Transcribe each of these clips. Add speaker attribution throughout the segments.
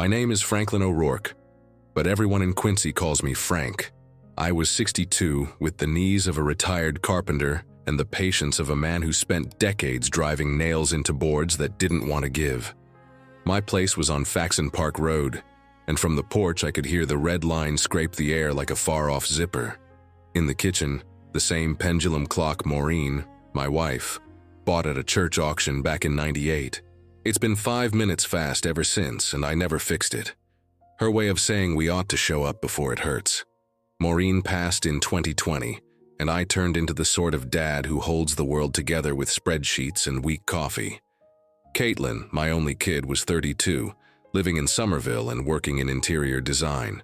Speaker 1: My name is Franklin O'Rourke, but everyone in Quincy calls me Frank. I was 62, with the knees of a retired carpenter and the patience of a man who spent decades driving nails into boards that didn't want to give. My place was on Faxon Park Road, and from the porch I could hear the red line scrape the air like a far-off zipper. In the kitchen, the same pendulum clock Maureen, my wife, bought at a church auction back in '98. It's been 5 minutes fast ever since, and I never fixed it. Her way of saying we ought to show up before it hurts. Maureen passed in 2020, and I turned into the sort of dad who holds the world together with spreadsheets and weak coffee. Caitlin, my only kid, was 32, living in Somerville and working in interior design.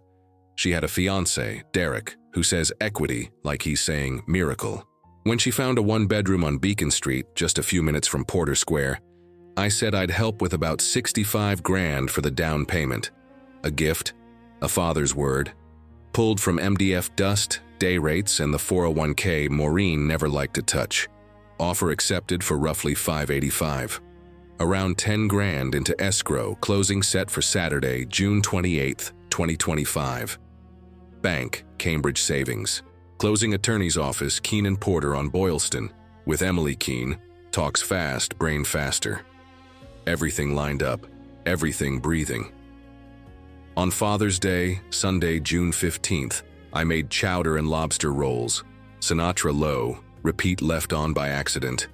Speaker 1: She had a fiancé, Derek, who says equity like he's saying miracle. When she found a one-bedroom on Beacon Street, just a few minutes from Porter Square, I said I'd help with about 65 grand for the down payment. A gift, a father's word, pulled from MDF dust, day rates, and the 401k Maureen never liked to touch. Offer accepted for roughly $585. Around 10 grand into escrow, closing set for Saturday, June 28, 2025. Bank, Cambridge Savings. Closing attorney's office, Keene & Porter on Boylston, with Emily Keene, talks fast, brain faster. Everything lined up, everything breathing. On Father's Day, Sunday, June 15th, I made chowder and lobster rolls. Sinatra low, repeat left on by accident.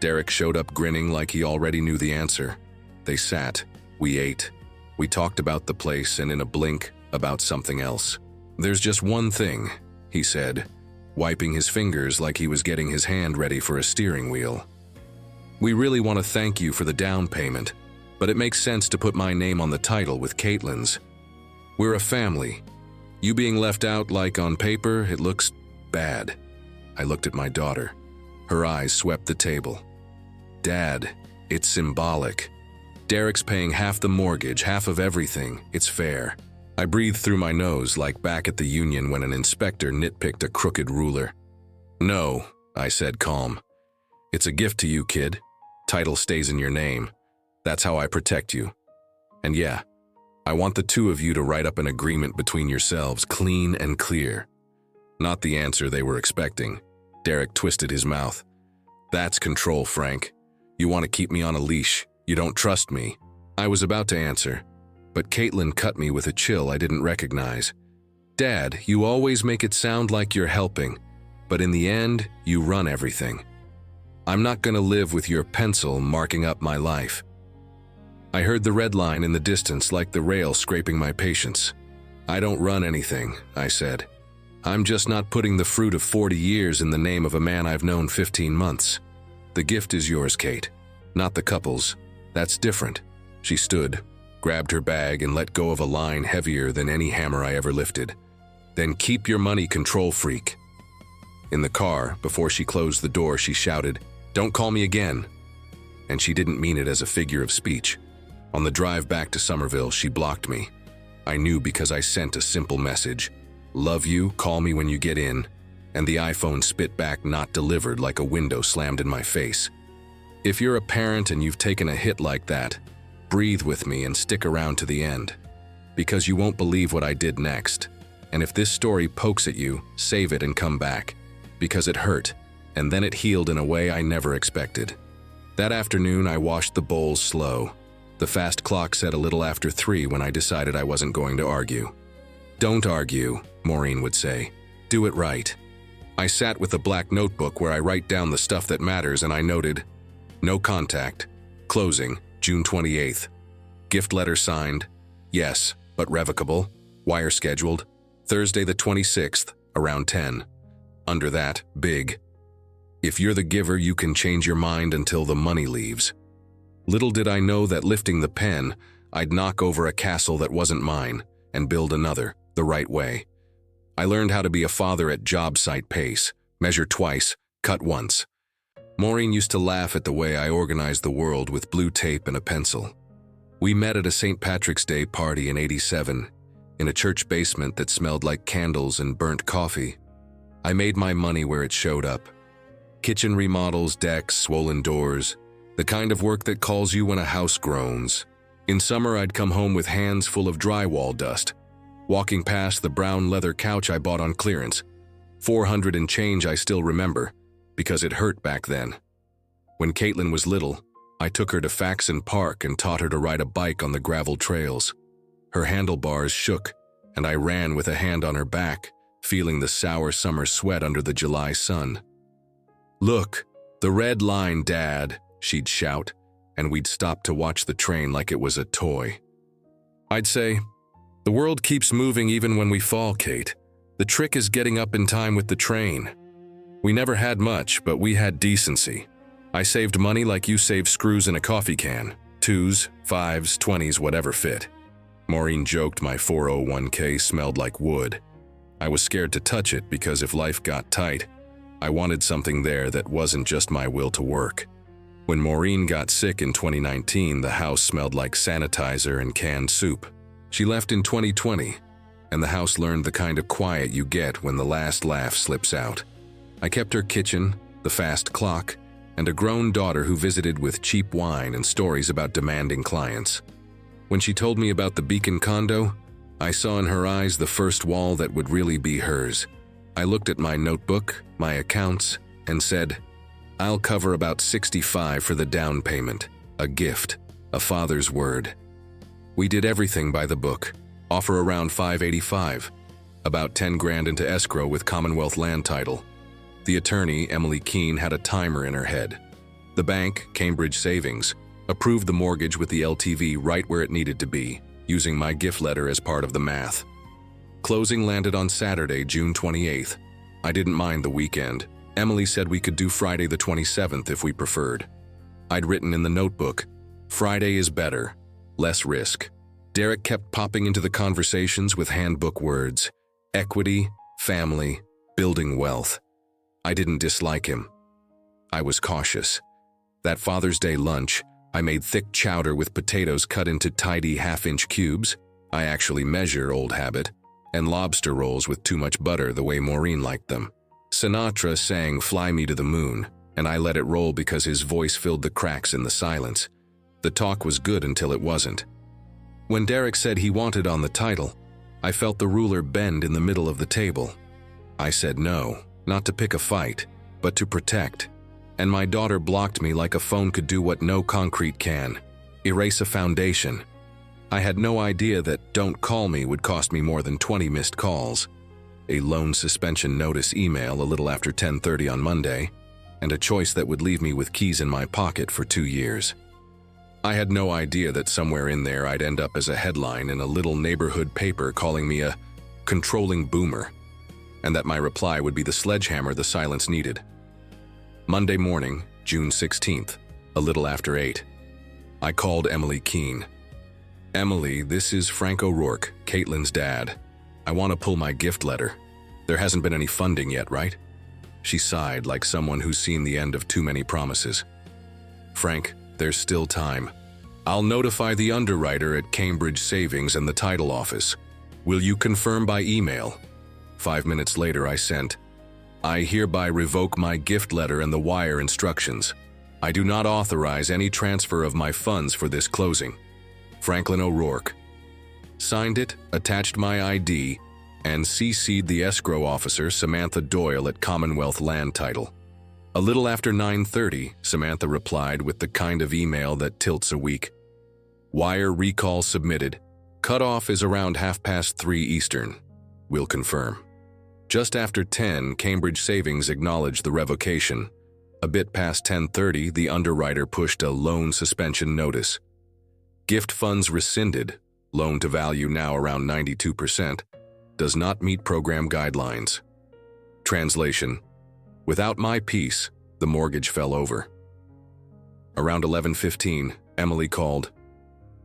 Speaker 1: Derek showed up grinning like he already knew the answer. They sat, we ate. We talked about the place and in a blink, about something else. There's just one thing, he said, wiping his fingers like he was getting his hand ready for a steering wheel. We really want to thank you for the down payment, but it makes sense to put my name on the title with Caitlin's. We're a family. You being left out like on paper, it looks bad. I looked at my daughter. Her eyes swept the table. Dad, it's symbolic. Derek's paying half the mortgage, half of everything. It's fair. I breathed through my nose like back at the union when an inspector nitpicked a crooked ruler. No, I said calm. It's a gift to you, kid. Title stays in your name. That's how I protect you. And yeah, I want the two of you to write up an agreement between yourselves, clean and clear. Not the answer they were expecting. Derek twisted his mouth. That's control, Frank. You want to keep me on a leash. You don't trust me. I was about to answer, but Caitlin cut me with a chill I didn't recognize. Dad, you always make it sound like you're helping, but in the end, you run everything. I'm not going to live with your pencil marking up my life. I heard the red line in the distance like the rail scraping my patience. I don't run anything, I said. I'm just not putting the fruit of 40 years in the name of a man I've known 15 months. The gift is yours, Kate, not the couple's. That's different. She stood, grabbed her bag, and let go of a line heavier than any hammer I ever lifted. Then keep your money, control freak. In the car, before she closed the door, she shouted, "Don't call me again." And she didn't mean it as a figure of speech. On the drive back to Somerville, she blocked me. I knew because I sent a simple message. Love you, call me when you get in. And the iPhone spit back not delivered like a window slammed in my face. If you're a parent and you've taken a hit like that, breathe with me and stick around to the end. Because you won't believe what I did next. And if this story pokes at you, save it and come back. Because it hurt, and then it healed in a way I never expected. That afternoon, I washed the bowls slow. The fast clock said a little after 3 when I decided I wasn't going to argue. Don't argue, Maureen would say. Do it right. I sat with a black notebook where I write down the stuff that matters, and I noted, no contact, closing, June 28th. Gift letter signed, yes, but revocable, wire scheduled, Thursday the 26th, around 10. Under that, big. If you're the giver, you can change your mind until the money leaves. Little did I know that lifting the pen, I'd knock over a castle that wasn't mine and build another, the right way. I learned how to be a father at job site pace, measure twice, cut once. Maureen used to laugh at the way I organized the world with blue tape and a pencil. We met at a St. Patrick's Day party in '87, in a church basement that smelled like candles and burnt coffee. I made my money where it showed up. Kitchen remodels, decks, swollen doors, the kind of work that calls you when a house groans. In summer, I'd come home with hands full of drywall dust, walking past the brown leather couch I bought on clearance. 400 and change I still remember, because it hurt back then. When Caitlin was little, I took her to Faxon Park and taught her to ride a bike on the gravel trails. Her handlebars shook, and I ran with a hand on her back, feeling the sour summer sweat under the July sun. "Look, the red line, Dad," she'd shout, and we'd stop to watch the train like it was a toy. I'd say, "The world keeps moving even when we fall, Kate. The trick is getting up in time with the train." We never had much, but we had decency. I saved money like you save screws in a coffee can. 2s, 5s, 20s, whatever fit. Maureen joked my 401k smelled like wood. I was scared to touch it because if life got tight, I wanted something there that wasn't just my will to work. When Maureen got sick in 2019, the house smelled like sanitizer and canned soup. She left in 2020, and the house learned the kind of quiet you get when the last laugh slips out. I kept her kitchen, the fast clock, and a grown daughter who visited with cheap wine and stories about demanding clients. When she told me about the Beacon condo, I saw in her eyes the first wall that would really be hers. I looked at my notebook, my accounts, and said, "I'll cover about 65 for the down payment, a gift, a father's word." We did everything by the book, offer around 585, about 10 grand into escrow with Commonwealth land title. The attorney, Emily Keene, had a timer in her head. The bank, Cambridge Savings, approved the mortgage with the LTV right where it needed to be, using my gift letter as part of the math. Closing landed on Saturday, June 28th. I didn't mind the weekend. Emily said we could do Friday the 27th if we preferred. I'd written in the notebook, "Friday is better, less risk." Derek kept popping into the conversations with handbook words: equity, family, building wealth. I didn't dislike him. I was cautious. That Father's Day lunch, I made thick chowder with potatoes cut into tidy half-inch cubes. I actually measure, old habit. And lobster rolls with too much butter the way Maureen liked them. Sinatra sang "Fly Me to the Moon," and I let it roll because his voice filled the cracks in the silence. The talk was good until it wasn't. When Derek said he wanted on the title, I felt the ruler bend in the middle of the table. I said no, not to pick a fight, but to protect. And my daughter blocked me like a phone could do what no concrete can: erase a foundation. I had no idea that "don't call me" would cost me more than 20 missed calls, a loan suspension notice email a little after 10:30 on Monday, and a choice that would leave me with keys in my pocket for 2 years. I had no idea that somewhere in there I'd end up as a headline in a little neighborhood paper calling me a controlling boomer, and that my reply would be the sledgehammer the silence needed. Monday morning, June 16th, a little after 8. I called Emily Keene. "Emily, this is Frank O'Rourke, Caitlin's dad. I want to pull my gift letter. There hasn't been any funding yet, right?" She sighed like someone who's seen the end of too many promises. "Frank, there's still time. I'll notify the underwriter at Cambridge Savings and the title office. Will you confirm by email?" 5 minutes later I sent, "I hereby revoke my gift letter and the wire instructions. I do not authorize any transfer of my funds for this closing. Franklin O'Rourke." Signed it, attached my ID, and CC'd the escrow officer, Samantha Doyle, at Commonwealth land title. A little after 9:30, Samantha replied with the kind of email that tilts a week. "Wire recall submitted. Cutoff is around 3:30 Eastern. Will confirm." Just after 10, Cambridge Savings acknowledged the revocation. A bit past 10:30, the underwriter pushed a loan suspension notice. "Gift funds rescinded. Loan to value now around 92%. Does not meet program guidelines." Translation: without my piece, the mortgage fell over. Around 11:15, Emily called.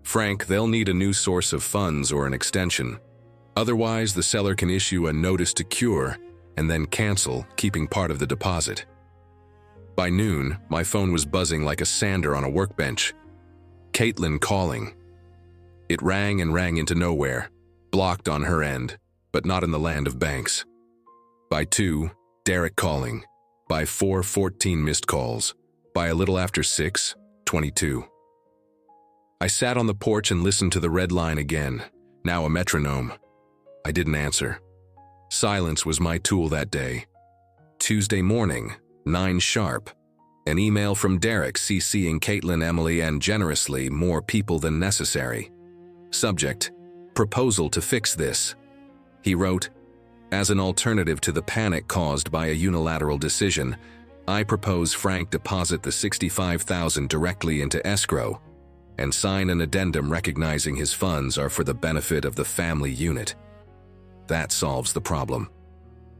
Speaker 1: "Frank, they'll need a new source of funds or an extension. Otherwise, the seller can issue a notice to cure and then cancel, keeping part of the deposit." By noon, my phone was buzzing like a sander on a workbench. Caitlin calling. It rang and rang into nowhere, blocked on her end, but not in the land of banks. By 2, Derek calling. By 4, 14 missed calls. By a little after 6, 22. I sat on the porch and listened to the red line again, now a metronome. I didn't answer. Silence was my tool that day. Tuesday morning, 9 sharp. An email from Derek CCing Caitlin, Emily, and generously more people than necessary. Subject: proposal to fix this. He wrote, "As an alternative to the panic caused by a unilateral decision, I propose Frank deposit the $65,000 directly into escrow and sign an addendum recognizing his funds are for the benefit of the family unit." That solves the problem.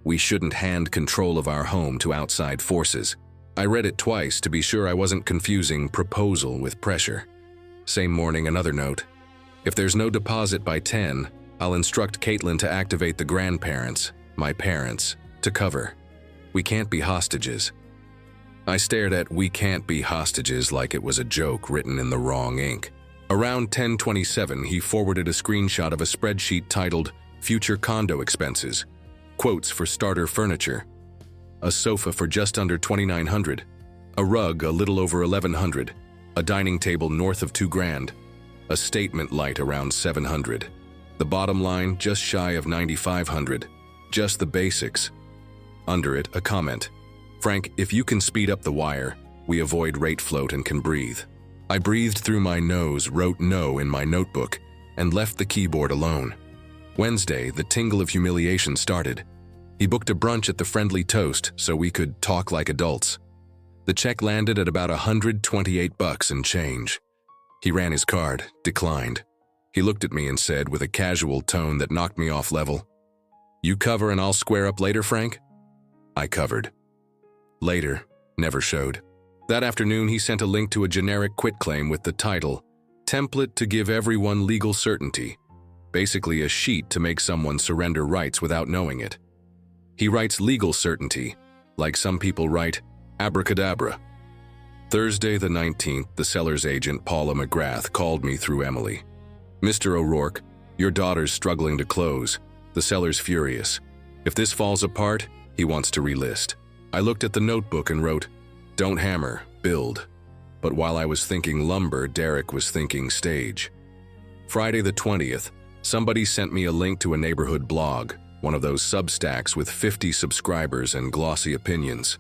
Speaker 1: We shouldn't hand control of our home to outside forces. I read it twice to be sure I wasn't confusing proposal with pressure. Same morning, another note. "If there's no deposit by 10, I'll instruct Caitlin to activate the grandparents, my parents, to cover. We can't be hostages." I stared at "we can't be hostages" like it was a joke written in the wrong ink. Around 10:27, he forwarded a screenshot of a spreadsheet titled "Future Condo Expenses." Quotes for starter furniture. A sofa for just under $2,900. A rug a little over $1,100. A dining table north of $2,000. A statement light around $700. The bottom line just shy of $9,500. Just the basics. Under it, a comment. "Frank, if you can speed up the wire, we avoid rate float and can breathe." I breathed through my nose, wrote "no" in my notebook, and left the keyboard alone. Wednesday, the tingle of humiliation started. He booked a brunch at the Friendly Toast so we could talk like adults. The check landed at about $128 and change. He ran his card, declined. He looked at me and said with a casual tone that knocked me off level, "You cover and I'll square up later, Frank?" I covered. Later never showed. That afternoon, he sent a link to a generic quitclaim with the title, "Template to give everyone legal certainty." Basically a sheet to make someone surrender rights without knowing it. He writes legal certainty, like some people write abracadabra. Thursday the 19th, the seller's agent, Paula McGrath, called me through Emily. "Mr. O'Rourke, your daughter's struggling to close. The seller's furious. If this falls apart, he wants to relist." I looked at the notebook and wrote, "Don't hammer, build." But while I was thinking lumber, Derek was thinking stage. Friday the 20th, somebody sent me a link to a neighborhood blog, one of those Substacks with 50 subscribers and glossy opinions.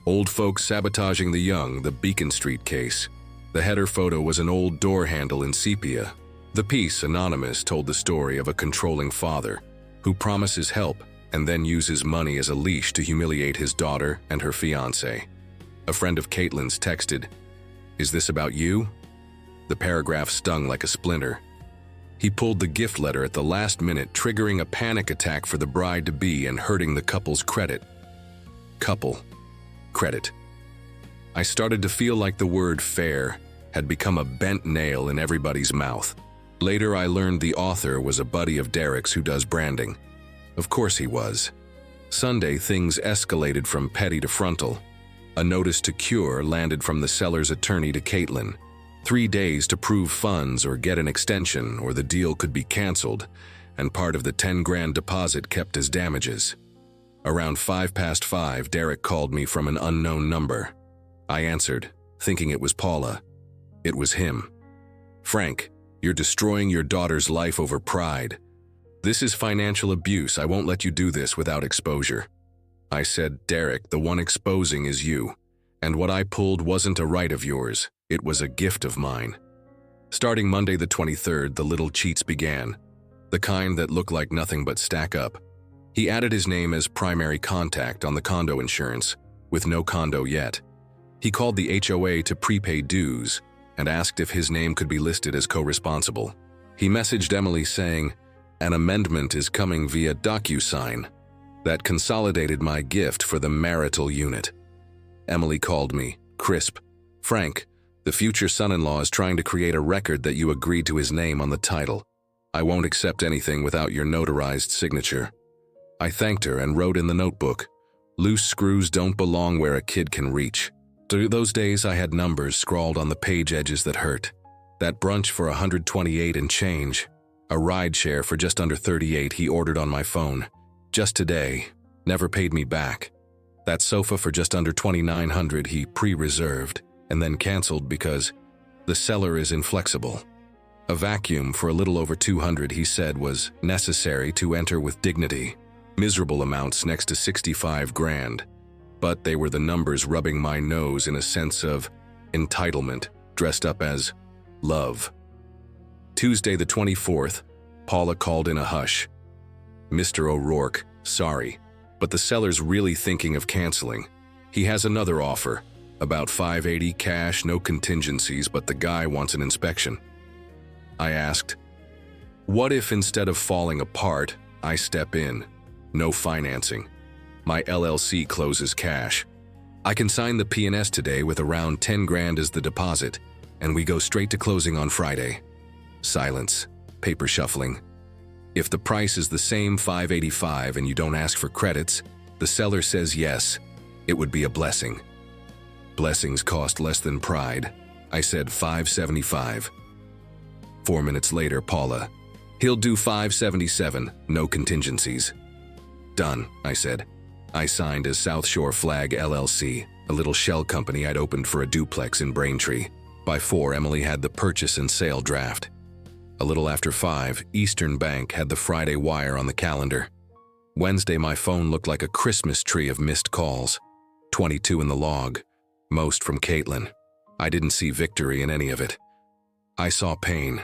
Speaker 1: Old folks sabotaging the young, the Beacon Street case. The header photo was an old door handle in sepia. The piece, anonymous, told the story of a controlling father who promises help and then uses money as a leash to humiliate his daughter and her fiancé. A friend of Caitlin's texted, "Is this about you?" The paragraph stung like a splinter. He pulled the gift letter at the last minute, triggering a panic attack for the bride-to-be and hurting the couple's credit. Couple. Credit. I started to feel like the word fair had become a bent nail in everybody's mouth. Later, I learned the author was a buddy of Derek's who does branding. Of course he was. Sunday, things escalated from petty to frontal. A notice to cure landed from the seller's attorney to Caitlin. 3 days to prove funds or get an extension, or the deal could be canceled, and part of the $10,000 deposit kept as damages. Around 5:05, Derek called me from an unknown number. I answered, thinking it was Paula. It was him. "Frank, you're destroying your daughter's life over pride. This is financial abuse. I won't let you do this without exposure." I said, "Derek, the one exposing is you, and what I pulled wasn't a right of yours. It was a gift of mine." Starting Monday the 23rd, the little cheats began, the kind that look like nothing but stack up. He added his name as primary contact on the condo insurance, with no condo yet. He called the HOA to prepay dues and asked if his name could be listed as co-responsible. He messaged Emily saying, "An amendment is coming via DocuSign." That consolidated my gift for the marital unit. Emily called me, crisp. "Frank, the future son-in-law is trying to create a record that you agreed to his name on the title. I won't accept anything without your notarized signature." I thanked her and wrote in the notebook, "Loose screws don't belong where a kid can reach." Through those days, I had numbers scrawled on the page edges that hurt. That brunch for $128 and change. A ride share for just under $38 he ordered on my phone. Just today. Never paid me back. That sofa for just under $2,900 he pre-reserved and then canceled because the seller is inflexible. A vacuum for a little over 200, he said, was necessary to enter with dignity. Miserable amounts next to 65 grand. But they were the numbers rubbing my nose in a sense of entitlement, dressed up as love. Tuesday the 24th, Paula called in a hush. Mr. O'Rourke, sorry, but the seller's really thinking of canceling. He has another offer, about $580 cash, no contingencies, but the guy wants an inspection. I asked, what if instead of falling apart, I step in? No financing. My LLC closes cash. I can sign the P&S today with around 10 grand as the deposit, and we go straight to closing on Friday. Silence, paper shuffling. If the price is the same $585 and you don't ask for credits, the seller says yes, it would be a blessing. Blessings cost less than pride. I said $575. 4 minutes later, Paula, he'll do $577, no contingencies. Done, I said. I signed as South Shore Flag LLC, a little shell company I'd opened for a duplex in Braintree. By 4, Emily had the purchase and sale draft. A little after 5, Eastern Bank had the Friday wire on the calendar. Wednesday, my phone looked like a Christmas tree of missed calls. 22 in the log, most from Caitlin. I didn't see victory in any of it. I saw pain.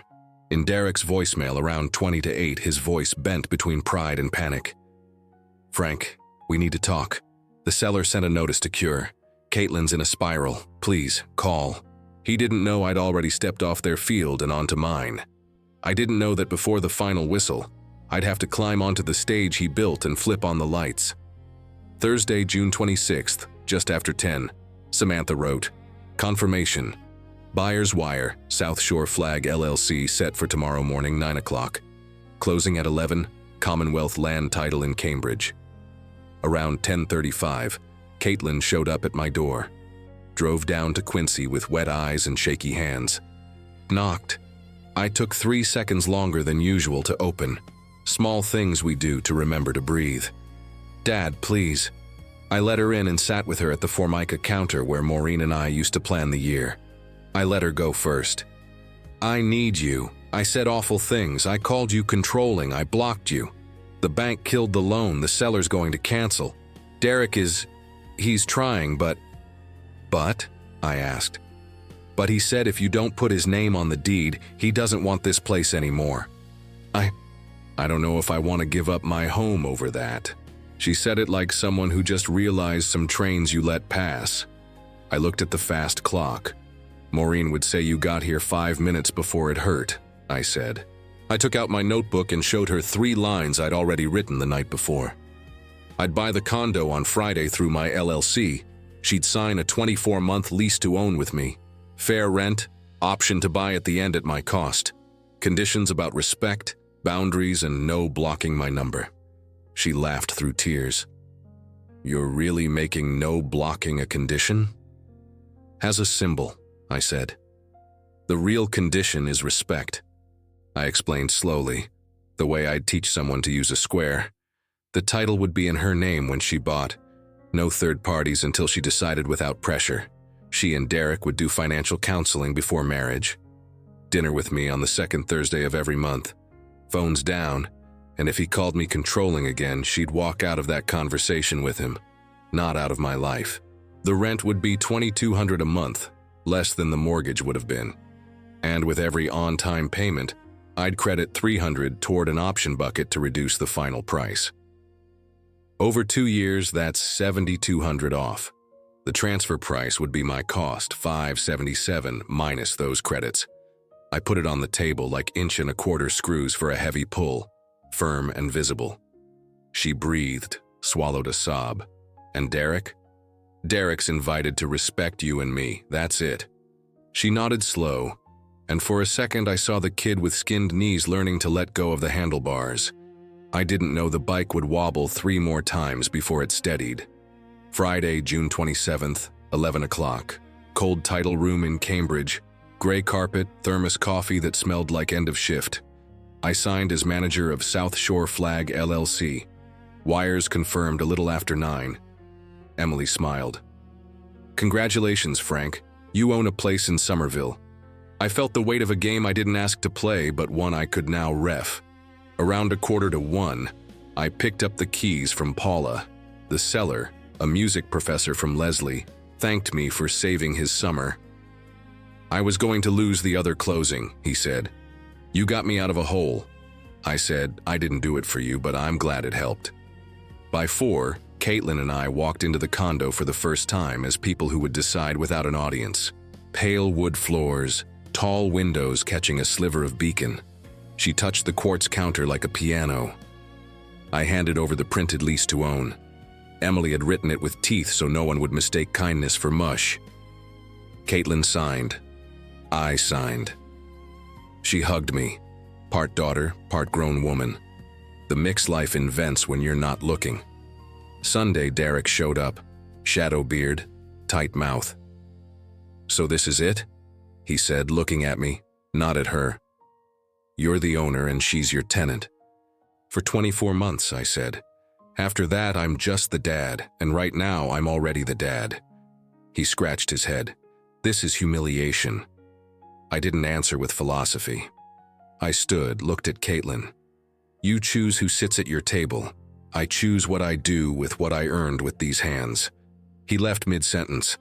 Speaker 1: In Derek's voicemail around 20 to 8, his voice bent between pride and panic. Frank, we need to talk. The seller sent a notice to cure. Caitlin's in a spiral. Please, call. He didn't know I'd already stepped off their field and onto mine. I didn't know that before the final whistle, I'd have to climb onto the stage he built and flip on the lights. Thursday, June 26th, just after 10, Samantha wrote, confirmation. Buyer's wire, South Shore Flag LLC set for tomorrow morning 9 o'clock. Closing at 11, Commonwealth land title in Cambridge. Around 10:35, Caitlin showed up at my door. Drove down to Quincy with wet eyes and shaky hands. Knocked. I took 3 seconds longer than usual to open. Small things we do to remember to breathe. Dad, please. I let her in and sat with her at the Formica counter where Maureen and I used to plan the year. I let her go first. I need you. I said awful things. I called you controlling. I blocked you. The bank killed the loan. The seller's going to cancel. Derek he's trying, but... But? I asked. But he said if you don't put his name on the deed, he doesn't want this place anymore. I don't know if I want to give up my home over that. She said it like someone who just realized some trains you let pass. I looked at the fast clock. Maureen would say you got here 5 minutes before it hurt, I said. I took out my notebook and showed her 3 lines I'd already written the night before. I'd buy the condo on Friday through my LLC. She'd sign a 24-month lease to own with me. Fair rent, option to buy at the end at my cost. Conditions about respect, boundaries, and no blocking my number. She laughed through tears. You're really making no blocking a condition? As a symbol, I said. The real condition is respect. I explained slowly, the way I'd teach someone to use a square. The title would be in her name when she bought. No third parties until she decided without pressure. She and Derek would do financial counseling before marriage. Dinner with me on the 2nd Thursday of every month. Phones down, and if he called me controlling again, she'd walk out of that conversation with him, not out of my life. The rent would be $2,200 a month, less than the mortgage would have been. And with every on-time payment, I'd credit $300 toward an option bucket to reduce the final price. Over 2 years, that's $7,200 off. The transfer price would be my cost, $577 minus those credits. I put it on the table like 1¼ screws for a heavy pull, firm and visible. She breathed, swallowed a sob. And Derek? Derek's invited to respect you and me, that's it. She nodded slow, and for a second I saw the kid with skinned knees learning to let go of the handlebars. I didn't know the bike would wobble 3 more times before it steadied. Friday, June 27th, 11 o'clock. Cold title room in Cambridge. Gray carpet, thermos coffee that smelled like end of shift. I signed as manager of South Shore Flag LLC. Wires confirmed a little after 9. Emily smiled. Congratulations, Frank. You own a place in Somerville. I felt the weight of a game I didn't ask to play, but one I could now ref. Around 1:45, I picked up the keys from Paula. The seller, a music professor from Leslie, thanked me for saving his summer. "I was going to lose the other closing," he said. "You got me out of a hole." I said, "I didn't do it for you, but I'm glad it helped." By 4, Caitlin and I walked into the condo for the first time as people who would decide without an audience. Pale wood floors, tall windows catching a sliver of beacon. She touched the quartz counter like a piano. I handed over the printed lease to own. Emily had written it with teeth so no one would mistake kindness for mush. Caitlin signed. I signed. She hugged me. Part daughter, part grown woman. The mix life invents when you're not looking. Sunday, Derek showed up. Shadow beard, tight mouth. "So this is it?" he said, looking at me, not at her. "You're the owner and she's your tenant." "For 24 months, I said. "After that, I'm just the dad, and right now I'm already the dad." He scratched his head. "This is humiliation." I didn't answer with philosophy. I stood, looked at Caitlin. "You choose who sits at your table. I choose what I do with what I earned with these hands." He left mid-sentence.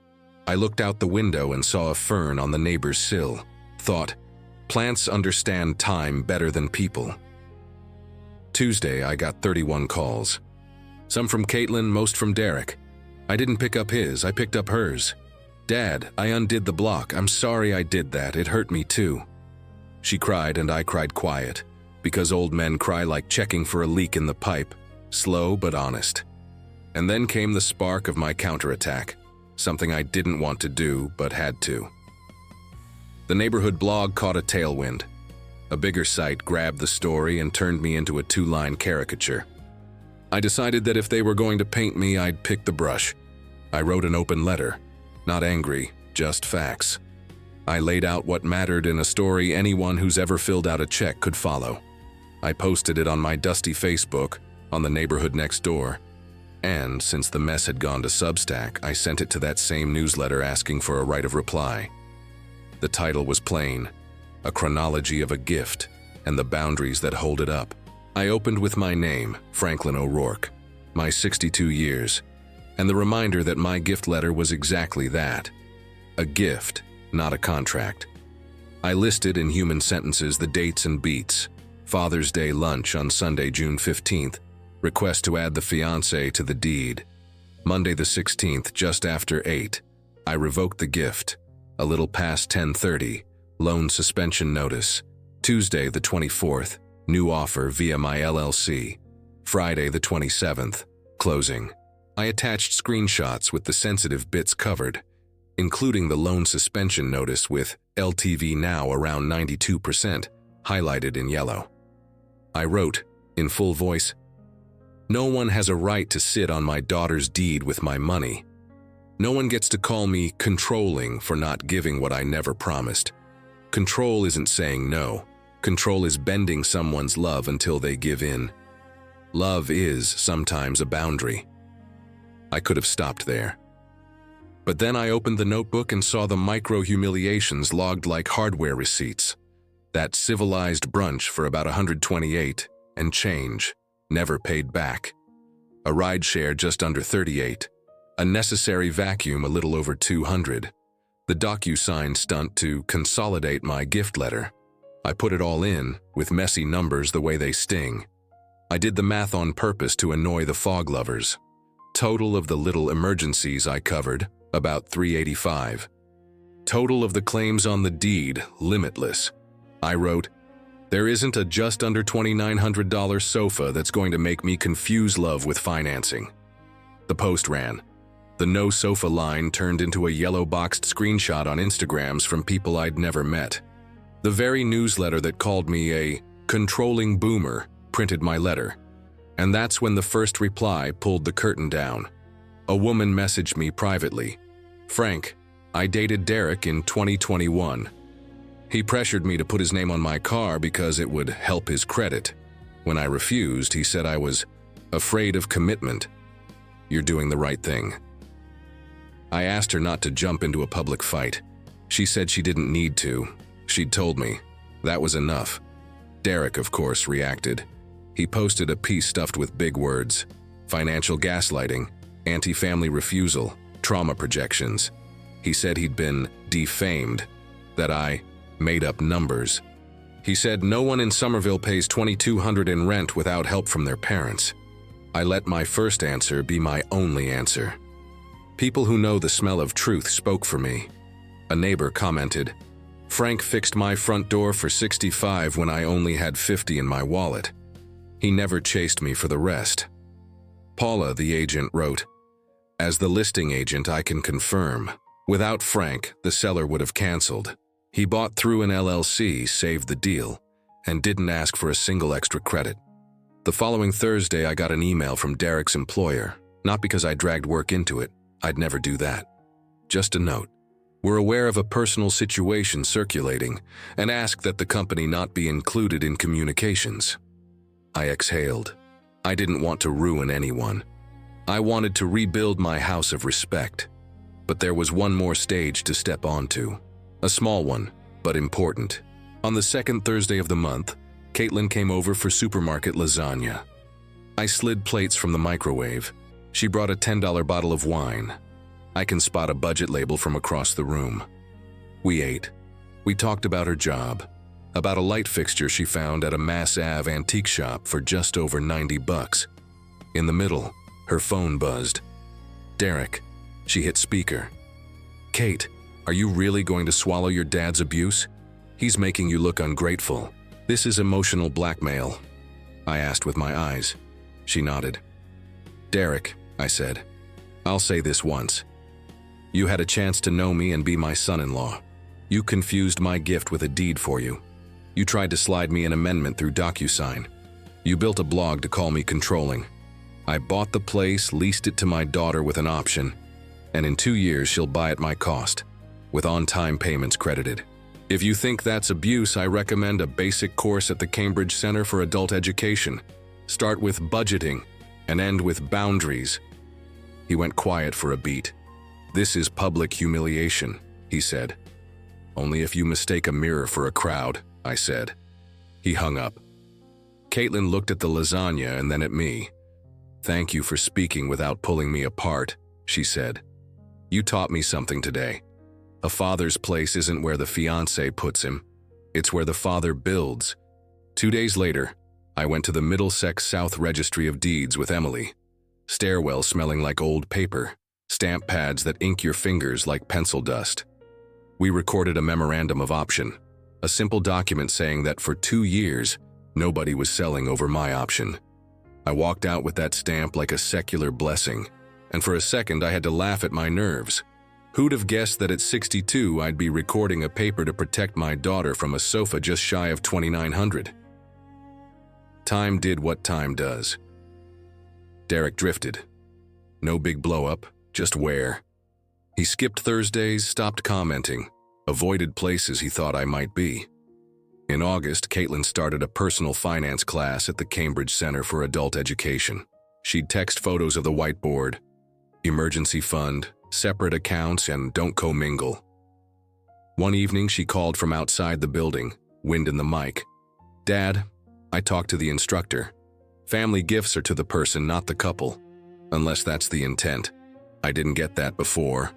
Speaker 1: I looked out the window and saw a fern on the neighbor's sill. Thought, plants understand time better than people. Tuesday, I got 31 calls. Some from Caitlin, most from Derek. I didn't pick up his, I picked up hers. "Dad, I undid the block. I'm sorry I did that. It hurt me too." She cried and I cried quiet, because old men cry like checking for a leak in the pipe, slow but honest. And then came the spark of my counterattack, something I didn't want to do but had to. The neighborhood blog caught a tailwind. A bigger site grabbed the story and turned me into a 2-line caricature. I decided that if they were going to paint me, I'd pick the brush. I wrote an open letter, not angry, just facts. I laid out what mattered in a story anyone who's ever filled out a check could follow. I posted it on my dusty Facebook, on the neighborhood next door, and since the mess had gone to Substack, I sent it to that same newsletter asking for a right of reply. The title was plain, A Chronology of a Gift, and the boundaries that hold it up. I opened with my name, Franklin O'Rourke, my 62 years, and the reminder that my gift letter was exactly that, a gift, not a contract. I listed in human sentences the dates and beats: Father's Day lunch on Sunday, June 15th, request to add the fiancé to the deed. Monday the 16th, just after 8, I revoked the gift, a little past 10:30, loan suspension notice. Tuesday the 24th, new offer via my LLC. Friday the 27th, closing. I attached screenshots with the sensitive bits covered, including the loan suspension notice with LTV now around 92%, highlighted in yellow. I wrote, in full voice, "No one has a right to sit on my daughter's deed with my money. No one gets to call me controlling for not giving what I never promised. Control isn't saying no. Control is bending someone's love until they give in. Love is sometimes a boundary." I could have stopped there. But then I opened the notebook and saw the micro-humiliations logged like hardware receipts. That civilized brunch for about 128 and change, never paid back. A rideshare just under 38. A necessary vacuum a little over 200. The DocuSign stunt to consolidate my gift letter. I put it all in, with messy numbers the way they sting. I did the math on purpose to annoy the fog lovers. Total of the little emergencies I covered, about $385. Total of the claims on the deed, limitless. I wrote, "There isn't a just under $2,900 sofa that's going to make me confuse love with financing." The post ran. The no sofa line turned into a yellow-boxed screenshot on Instagrams from people I'd never met. The very newsletter that called me a controlling boomer printed my letter. And that's when the first reply pulled the curtain down. A woman messaged me privately, "Frank, I dated Derek in 2021. He pressured me to put his name on my car because it would help his credit. When I refused, he said I was afraid of commitment. You're doing the right thing." I asked her not to jump into a public fight. She said she didn't need to. She'd told me. That was enough. Derek, of course, reacted. He posted a piece stuffed with big words: financial gaslighting, anti-family refusal, trauma projections. He said he'd been defamed, that I made up numbers. He said no one in Somerville pays $2,200 in rent without help from their parents. I let my first answer be my only answer. People who know the smell of truth spoke for me. A neighbor commented, "Frank fixed my front door for $65 when I only had $50 in my wallet. He never chased me for the rest." Paula, the agent, wrote, "As the listing agent, I can confirm. Without Frank, the seller would have canceled. He bought through an LLC, saved the deal, and didn't ask for a single extra credit." The following Thursday, I got an email from Derek's employer, not because I dragged work into it. I'd never do that. Just a note. We're aware of a personal situation circulating and ask that the company not be included in communications. I exhaled. I didn't want to ruin anyone. I wanted to rebuild my house of respect. But there was one more stage to step onto. A small one, but important. On the second Thursday of the month, Caitlin came over for supermarket lasagna. I slid plates from the microwave. She brought a $10 bottle of wine. I can spot a budget label from across the room. We ate. We talked about her job, about a light fixture she found at a Mass Ave antique shop for just over $90. In the middle, her phone buzzed. Derek. She hit speaker. "Kate, are you really going to swallow your dad's abuse? He's making you look ungrateful. This is emotional blackmail." I asked with my eyes. She nodded. "Derek," I said, "I'll say this once. You had a chance to know me and be my son-in-law. You confused my gift with a deed for you. You tried to slide me an amendment through DocuSign. You built a blog to call me controlling. I bought the place, leased it to my daughter with an option, and in 2 years she'll buy at my cost, with on-time payments credited. If you think that's abuse, I recommend a basic course at the Cambridge Center for Adult Education. Start with budgeting and end with boundaries." He went quiet for a beat. "This is public humiliation," he said. "Only if you mistake a mirror for a crowd," I said. He hung up. Caitlin looked at the lasagna and then at me. "Thank you for speaking without pulling me apart," she said. "You taught me something today. A father's place isn't where the fiancé puts him. It's where the father builds." 2 days later, I went to the Middlesex South Registry of Deeds with Emily. Stairwell smelling like old paper, stamp pads that ink your fingers like pencil dust. We recorded a memorandum of option, a simple document saying that for 2 years, nobody was selling over my option. I walked out with that stamp like a secular blessing, and for a second I had to laugh at my nerves. Who'd have guessed that at 62 I'd be recording a paper to protect my daughter from a sofa just shy of $2,900? Time did what time does. Derek drifted. No big blow-up, just wear. He skipped Thursdays, stopped commenting, avoided places he thought I might be. In August, Caitlin started a personal finance class at the Cambridge Center for Adult Education. She'd text photos of the whiteboard, emergency fund, separate accounts, and don't commingle. One evening, she called from outside the building, wind in the mic. "Dad, I talked to the instructor. Family gifts are to the person, not the couple. Unless that's the intent. I didn't get that before."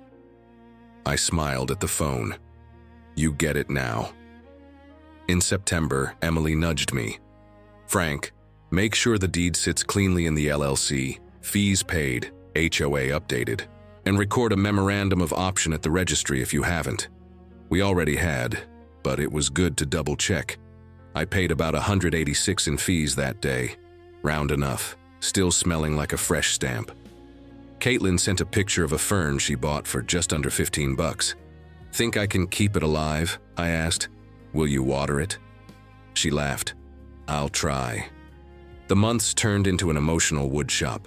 Speaker 1: I smiled at the phone. "You get it now." In September, Emily nudged me. "Frank, make sure the deed sits cleanly in the LLC, fees paid, HOA updated, and record a memorandum of option at the registry if you haven't." We already had, but it was good to double-check. I paid about $186 in fees that day. Round enough, still smelling like a fresh stamp. Caitlin sent a picture of a fern she bought for just under $15. "Think I can keep it alive?" I asked. "Will you water it?" She laughed. "I'll try." The months turned into an emotional woodshop.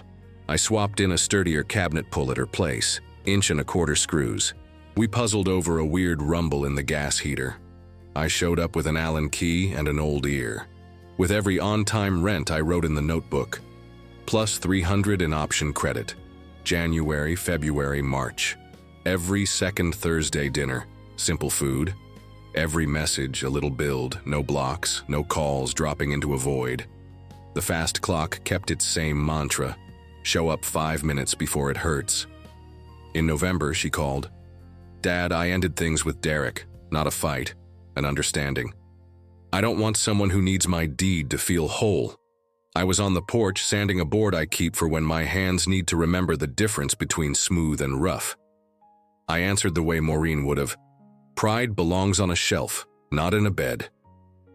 Speaker 1: I swapped in a sturdier cabinet pull at her place, 1.25" screws. We puzzled over a weird rumble in the gas heater. I showed up with an Allen key and an old ear. With every on-time rent, I wrote in the notebook, plus $300 in option credit. January, February, March. Every second Thursday dinner, simple food. Every message, a little build, no blocks, no calls dropping into a void. The fast clock kept its same mantra: show up 5 minutes before it hurts. In November, she called. "Dad, I ended things with Derek, not a fight, an understanding. I don't want someone who needs my deed to feel whole." I was on the porch sanding a board I keep for when my hands need to remember the difference between smooth and rough. I answered the way Maureen would have. "Pride belongs on a shelf, not in a bed."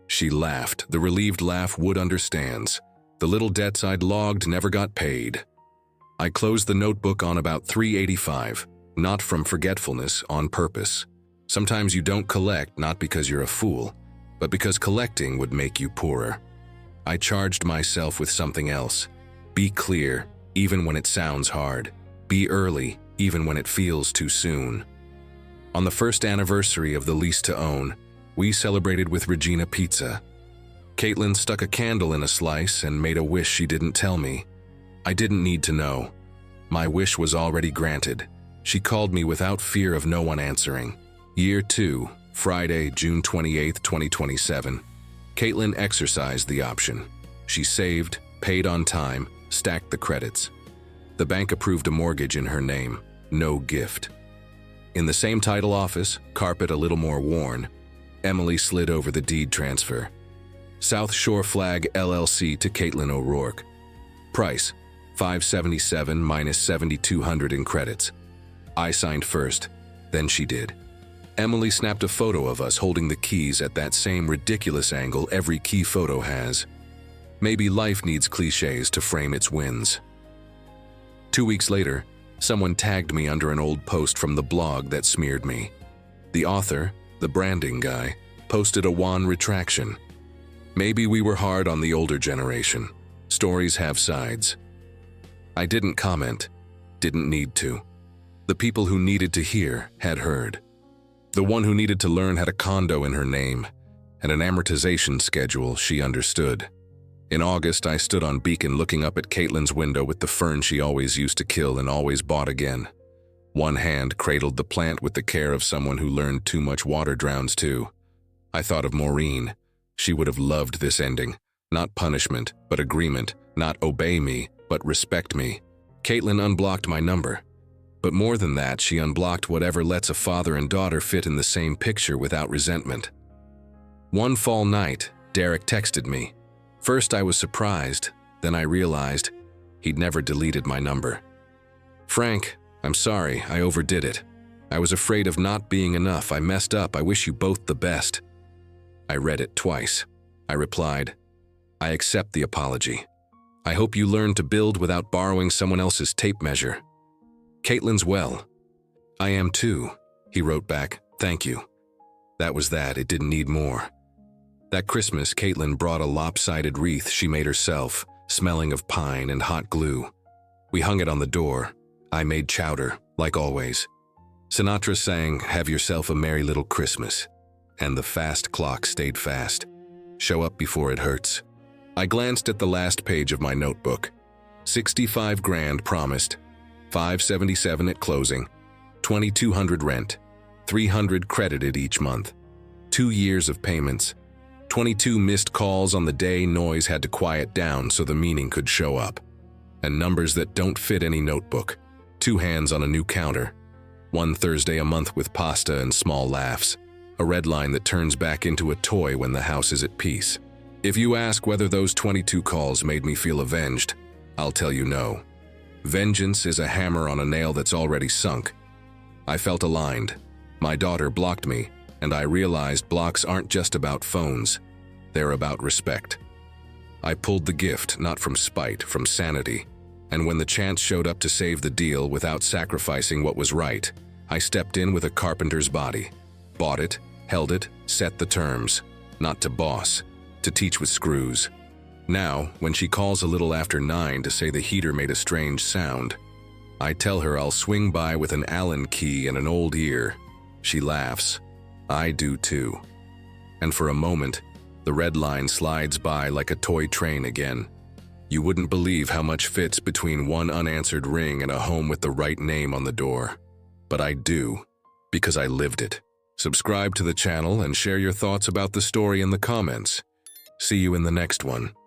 Speaker 1: She laughed, the relieved laugh Wood understands. The little debts I'd logged never got paid. I closed the notebook on about 385, not from forgetfulness, on purpose. Sometimes you don't collect not because you're a fool, but because collecting would make you poorer. I charged myself with something else. Be clear, even when it sounds hard. Be early, even when it feels too soon. On the first anniversary of the lease to own, we celebrated with Regina Pizza. Caitlin stuck a candle in a slice and made a wish she didn't tell me. I didn't need to know. My wish was already granted. She called me without fear of no one answering. Year 2, Friday, June 28, 2027. Caitlin exercised the option. She saved, paid on time, stacked the credits. The bank approved a mortgage in her name. No gift. In the same title office, carpet a little more worn, Emily slid over the deed transfer. South Shore Flag LLC to Caitlin O'Rourke. Price, $577 minus $7,200 in credits. I signed first, then she did. Emily snapped a photo of us holding the keys at that same ridiculous angle every key photo has. Maybe life needs cliches to frame its wins. 2 weeks later, someone tagged me under an old post from the blog that smeared me. The author, the branding guy, posted a wan retraction. Maybe we were hard on the older generation. Stories have sides. I didn't comment, didn't need to. The people who needed to hear had heard. The one who needed to learn had a condo in her name, and an amortization schedule she understood. In August, I stood on Beacon looking up at Caitlin's window with the fern she always used to kill and always bought again. One hand cradled the plant with the care of someone who learned too much water drowns too. I thought of Maureen. She would have loved this ending. Not punishment, but agreement. Not obey me, but respect me. Caitlin unblocked my number. But more than that, she unblocked whatever lets a father and daughter fit in the same picture without resentment. One fall night, Derek texted me. First I was surprised, then I realized he'd never deleted my number. "Frank, I'm sorry, I overdid it. I was afraid of not being enough. I messed up. I wish you both the best." I read it twice. I replied, "I accept the apology. I hope you learn to build without borrowing someone else's tape measure. Caitlin's well." "I am too," he wrote back, "thank you." That was that, it didn't need more. That Christmas, Caitlin brought a lopsided wreath she made herself, smelling of pine and hot glue. We hung it on the door. I made chowder, like always. Sinatra sang, "Have yourself a merry little Christmas." And the fast clock stayed fast. Show up before it hurts. I glanced at the last page of my notebook. 65 grand promised, 577 at closing, 2,200 rent, 300 credited each month, 2 years of payments, 22 missed calls on the day noise had to quiet down so the meaning could show up, and numbers that don't fit any notebook, 2 hands on a new counter, 1 Thursday a month with pasta and small laughs, a red line that turns back into a toy when the house is at peace. If you ask whether those 22 calls made me feel avenged, I'll tell you no. Vengeance is a hammer on a nail that's already sunk. I felt aligned. My daughter blocked me, and I realized blocks aren't just about phones. They're about respect. I pulled the gift, not from spite, from sanity. And when the chance showed up to save the deal without sacrificing what was right, I stepped in with a carpenter's body. Bought it, held it, set the terms. Not to boss, to teach with screws. Now, when she calls a little after 9 to say the heater made a strange sound, I tell her I'll swing by with an Allen key and an old ear. She laughs. I do too. And for a moment, the red line slides by like a toy train again. You wouldn't believe how much fits between one unanswered ring and a home with the right name on the door. But I do, because I lived it. Subscribe to the channel and share your thoughts about the story in the comments. See you in the next one.